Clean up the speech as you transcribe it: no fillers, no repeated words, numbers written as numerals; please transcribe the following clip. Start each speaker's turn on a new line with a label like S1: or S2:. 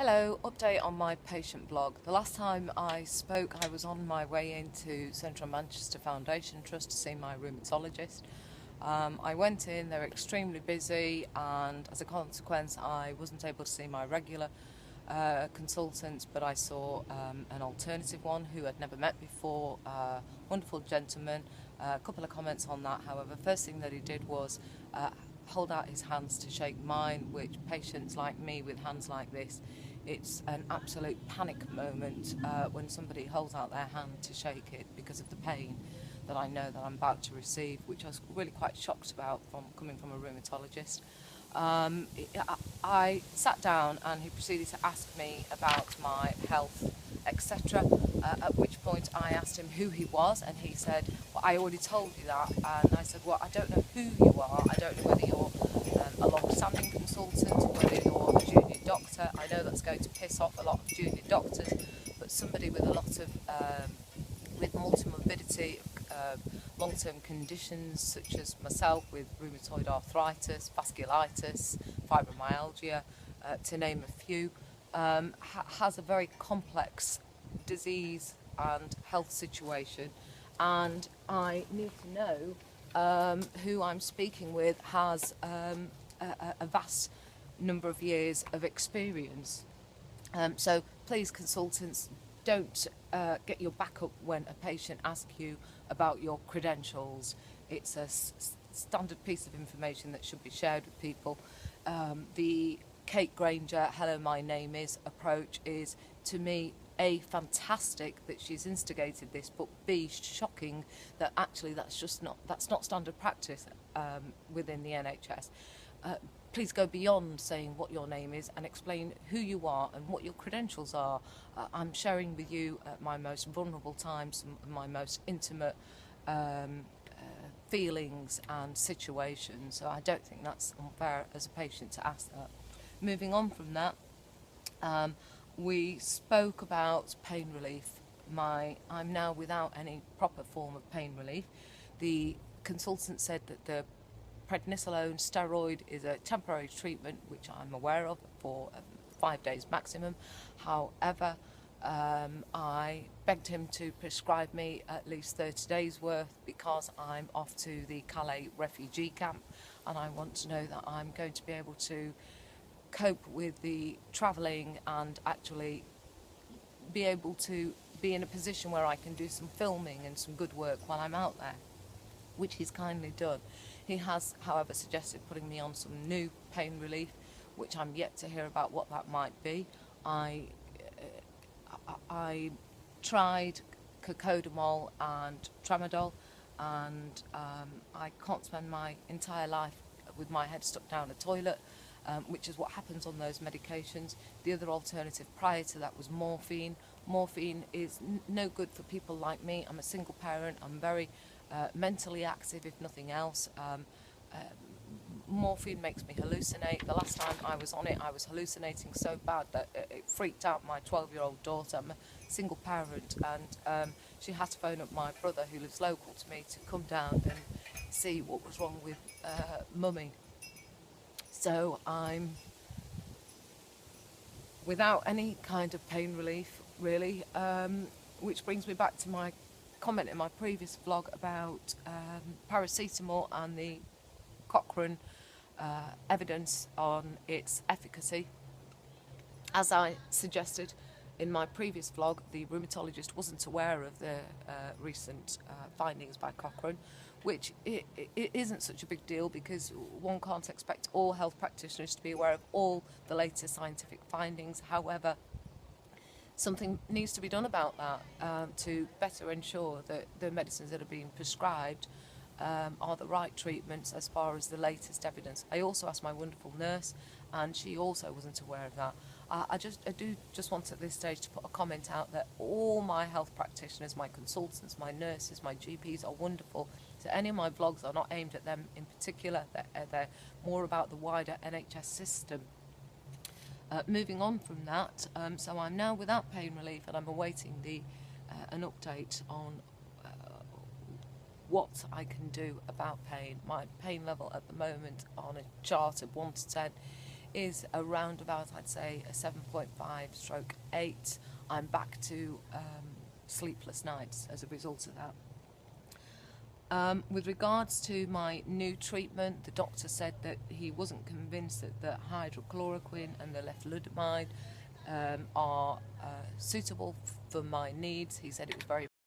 S1: Hello, update on my patient blog. The last time I spoke, I was on my way into Central Manchester Foundation Trust to see my rheumatologist. I went in, they were extremely busy, and as a consequence I wasn't able to see my regular consultant, but I saw an alternative one who I'd never met before, wonderful gentleman. A couple of comments on that, however. First thing that he did was hold out his hands to shake mine, which patients like me with hands like this, it's an absolute panic moment when somebody holds out their hand to shake it because of the pain that I know that I'm about to receive, which I was really quite shocked about coming from a rheumatologist. I sat down and he proceeded to ask me about my health, etc. At which point I asked him who he was, and he said, well, I already told you that. And I said, well, I don't know who you are. I don't know whether you're a long-standing consultant, whether you're a junior doctor. I know that's going to piss off a lot of junior doctors, but somebody with a lot of with multimorbidity, long-term conditions such as myself with rheumatoid arthritis, vasculitis, fibromyalgia, to name a few, has a very complex disease and health situation, and I need to know who I'm speaking with has a vast number of years of experience. So please, consultants, don't get your back up when a patient asks you about your credentials. It's a standard piece of information that should be shared with people. The Kate Granger, hello, my name is approach is, to me, A, fantastic that she's instigated this, but B, shocking that actually that's not standard practice within the NHS. Please go beyond saying what your name is and explain who you are and what your credentials are. I'm sharing with you at my most vulnerable times, my most intimate feelings and situations, so I don't think that's unfair as a patient to ask that. Moving on from that, we spoke about pain relief. I'm now without any proper form of pain relief. The consultant said that the prednisolone steroid is a temporary treatment, which I'm aware of, for 5 days maximum. However, I begged him to prescribe me at least 30 days worth because I'm off to the Calais refugee camp, and I want to know that I'm going to be able to cope with the travelling and actually be able to be in a position where I can do some filming and some good work while I'm out there, which he's kindly done. He has, however, suggested putting me on some new pain relief, which I'm yet to hear about what that might be. I tried cocodamol and tramadol, and I can't spend my entire life with my head stuck down a toilet, which is what happens on those medications. The other alternative prior to that was morphine. Morphine is no good for people like me. I'm a single parent. I'm very mentally active, if nothing else. Morphine makes me hallucinate. The last time I was on it, I was hallucinating so bad that it freaked out my 12-year-old daughter. I'm a single parent, and she had to phone up my brother, who lives local to me, to come down and see what was wrong with mummy. So I'm without any kind of pain relief, really, which brings me back to my comment in my previous vlog about paracetamol and the Cochrane evidence on its efficacy. As I suggested in my previous vlog, the rheumatologist wasn't aware of the recent findings by Cochrane, which it isn't such a big deal because one can't expect all health practitioners to be aware of all the latest scientific findings. However, something needs to be done about that to better ensure that the medicines that are being prescribed are the right treatments as far as the latest evidence. I also asked my wonderful nurse, and she also wasn't aware of that. I do just want at this stage to put a comment out that all my health practitioners, my consultants, my nurses, my GPs are wonderful. So any of my vlogs are not aimed at them in particular. They're more about the wider NHS system. Moving on from that, so I'm now without pain relief, and I'm awaiting an update on what I can do about pain. My pain level at the moment on a chart of 1 to 10 is around about, I'd say, a 7.5/8. I'm back to sleepless nights as a result of that. With regards to my new treatment, the doctor said that he wasn't convinced that the hydrochloroquine and the leflunomide are suitable for my needs. He said it was very